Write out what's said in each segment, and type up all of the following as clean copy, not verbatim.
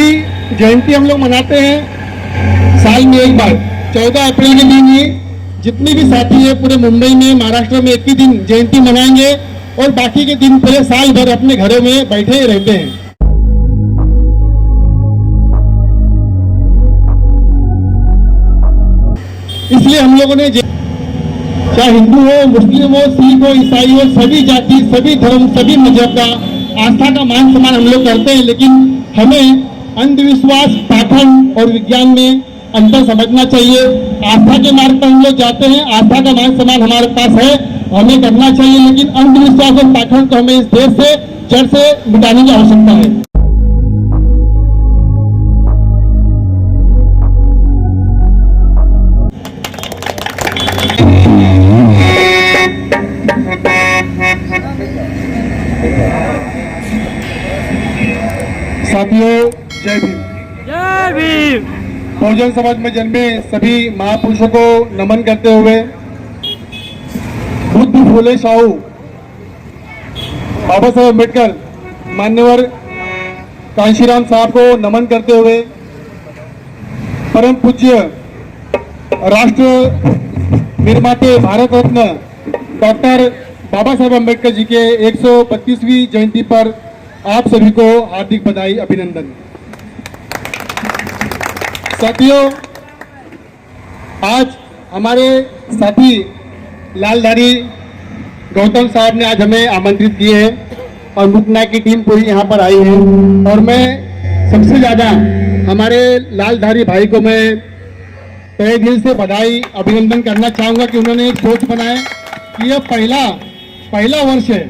जयंती हम लोग मनाते हैं साल में एक बार 14 अप्रैल के दिन ही जितने भी साथी है पूरे मुंबई में महाराष्ट्र में एक ही दिन जयंती मनाएंगे और बाकी के दिन पूरे साल भर अपने घरों में बैठे ही रहते हैं। इसलिए हम लोगों ने चाहे हिंदू हो, मुस्लिम हो, सिख हो, ईसाई हो, सभी जाति, सभी धर्म, सभी मजहब का आस्था का मान सम्मान हम लोग करते हैं, लेकिन हमें अंधविश्वास, पाखंड और विज्ञान में अंतर समझना चाहिए। आस्था के मार्ग पर हम लोग जाते हैं, आस्था का मान सम्मान हमारे पास है, हमें करना चाहिए, लेकिन अंधविश्वास और पाखंड को हमें इस देश से जड़ से मिटाने की आवश्यकता है। साथियों, जय भीम। जय भीम। बहुजन समाज में जन्मे सभी महापुरुषों को नमन करते हुए बुद्ध, फूले, शाहू, बाबा साहेब अम्बेडकर, मान्यवर कांशीराम साहब को नमन करते हुए परम पूज्य राष्ट्र निर्माते भारत रत्न डॉक्टर बाबा साहेब अम्बेडकर जी के 132वीं जयंती पर आप सभी को हार्दिक बधाई, अभिनंदन। साथियों, आज हमारे साथी लालधारी गौतम साहब ने आज हमें आमंत्रित किए हैं और मुक्तनायक की टीम पूरी यहाँ पर आई है और मैं सबसे ज़्यादा हमारे लालधारी भाई को मैं तहे दिल से बधाई, अभिनंदन करना चाहूँगा कि उन्होंने एक सोच बनाया कि यह पहला वर्ष है।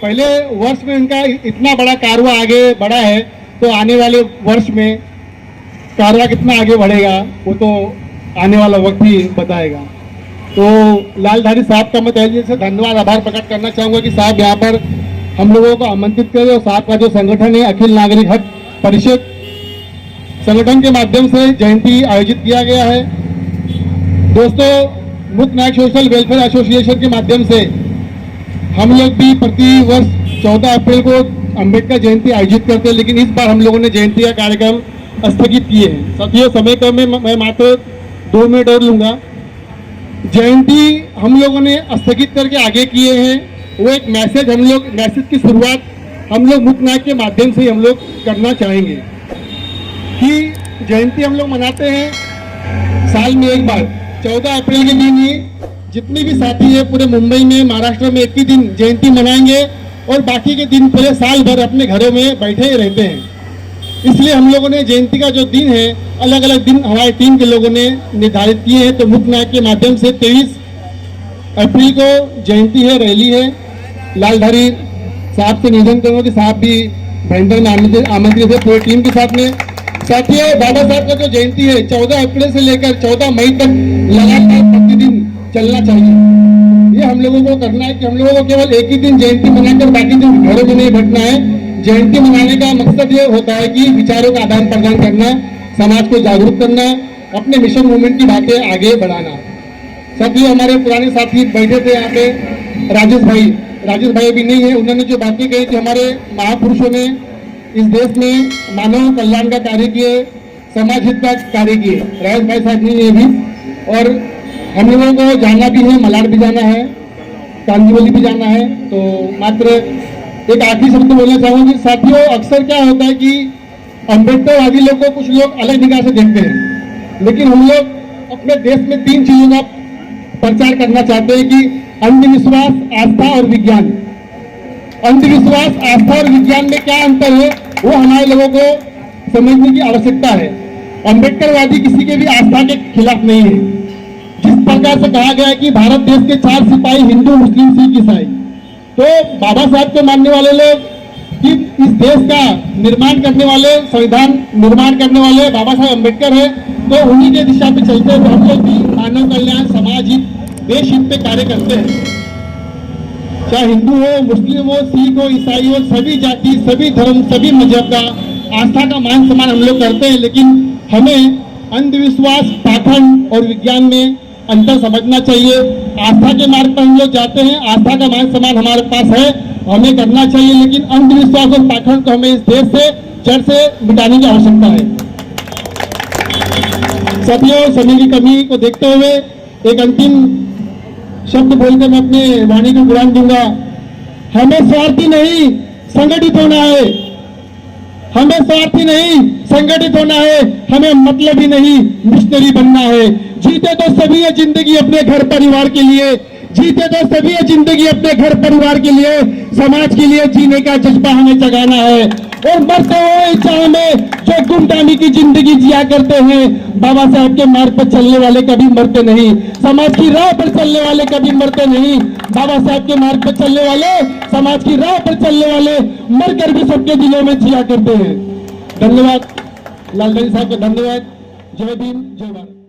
पहले वर्ष में इनका इतना बड़ा कारवा आगे बढ़ा है, तो आने वाले वर्ष में कारवा कितना आगे बढ़ेगा वो तो आने वाला वक्त ही बताएगा। तो लालधारी साहब का मैं तहे दिल से धन्यवाद, आभार प्रकट करना चाहूँगा कि साहब यहाँ पर हम लोगों को आमंत्रित करें और साहब का जो संगठन है अखिल नागरिक हक परिषद संगठन के माध्यम से जयंती आयोजित किया गया है। दोस्तों, मुक्त नायक सोशल वेलफेयर एसोसिएशन के माध्यम से हम लोग भी प्रति वर्ष 14 अप्रैल को अंबेडकर जयंती आयोजित करते हैं, लेकिन इस बार हम लोगों ने जयंती का कार्यक्रम स्थगित किए हैं। साथियों, समय कम है, मैं मात्र 2 मिनट और लूँगा। जयंती हम लोगों ने स्थगित करके आगे किए हैं, वो एक मैसेज की शुरुआत हम लोग मुक्त नायक के माध्यम से हम लोग करना चाहेंगे कि जयंती हम लोग मनाते हैं साल में एक बार 14 अप्रैल के दिन ही जितने भी साथी है पूरे मुंबई में महाराष्ट्र में एक ही दिन जयंती मनाएंगे और बाकी के दिन पूरे साल भर अपने घरों में बैठे ही रहते हैं। इसलिए हम लोगों ने जयंती का जो दिन है अलग अलग दिन हमारी टीम के लोगों ने निर्धारित किए हैं। तो मुक्त नायक के माध्यम से 23 अप्रैल को जयंती है, रैली है। लालधारी साहब से निवेदन करूँगा कि साहब भी भयंकर में आमंत्रित है पूरी टीम के साथ में। साथियों, बाबा साहब का जो जयंती है 14 अप्रैल से लेकर 14 मई तक लगातार प्रतिदिन चलना चाहिए। ये हम लोगों को करना है कि हम लोगों को केवल एक ही दिन जयंती मनाकर बाकी दिन घरों में नहीं बैठना है। जयंती मनाने का मकसद ये होता है कि विचारों का आदान प्रदान करना, समाज को जागरूक करना, अपने मिशन मूवमेंट की बातें आगे बढ़ाना। साथियों, हमारे पुराने साथी बैठे थे यहाँ पे, राजेश भाई भी नहीं है। उन्होंने जो बातें कही थी, हमारे महापुरुषों ने इस देश में मानव कल्याण का कार्य किए, समाज हित का कार्य किए। राजेश भाई साहब नहीं है भी, और हम लोगों को जाना भी है, मलाड भी जाना है, कांदीवली भी जाना है। तो मात्र एक आखिरी शब्द बोलना चाहूँगी। साथियों, अक्सर क्या होता है कि अम्बेडकरवादी लोग को कुछ लोग अलग निगाह से देखते हैं, लेकिन हम लोग अपने देश में 3 चीजों का प्रचार करना चाहते हैं कि अंधविश्वास, आस्था और विज्ञान। अंधविश्वास, आस्था और विज्ञान में क्या अंतर है वो हमारे लोगों को समझने की आवश्यकता है। अम्बेडकरवादी किसी के भी आस्था के खिलाफ नहीं है। जिस प्रकार से कहा गया है कि भारत देश के 4 सिपाही हिंदू, मुस्लिम, सिख, ईसाई, तो बाबा साहब को मानने वाले लोग कि इस देश का निर्माण करने वाले, संविधान निर्माण करने वाले बाबा साहब अम्बेडकर है, तो उन्हीं के दिशा पे चलते हुए हम लोग भी मानव कल्याण, समाज हित, देश हित पे कार्य करते हैं। चाहे हिंदू हो, मुस्लिम हो, सिख हो, ईसाई हो, सभी जाति, सभी धर्म, सभी मजहब का आस्था का मान सम्मान हम लोग करते हैं, लेकिन हमें अंधविश्वास, पाखंड और विज्ञान में अंतर समझना चाहिए। आस्था के मार्ग पर हम लोग जाते हैं, आस्था का मान सम्मान हमारे पास है, हमें करना चाहिए, लेकिन अंधविश्वास और पाखंड को हमें इस देश से जड़ से मिटाने की आवश्यकता है। साथियों, समय की कमी को देखते हुए एक अंतिम शब्द बोलकर मैं अपने वाणी को विराम दूंगा। हमें स्वार्थी नहीं संगठित होना है, हमें स्वार्थी नहीं संगठित होना है, हमें मतलबी नहीं मिशनरी बनना है। जीते तो सभी है जिंदगी अपने घर परिवार के लिए, जीते तो सभी है जिंदगी अपने घर परिवार के लिए, समाज के लिए जीने का जज्बा हमें जगाना है। और मरते हुए चाह में जो गुमनामी की जिंदगी जिया करते हैं, बाबा साहब के मार्ग पर चलने वाले कभी मरते नहीं, समाज की राह पर चलने वाले कभी मरते नहीं। बाबा साहब के मार्ग पर चलने वाले, समाज की राह पर चलने वाले मरकर भी सबके दिलों में जिया करते हैं। धन्यवाद लालधारी साहब को, धन्यवाद। जय भीम, जय भारत।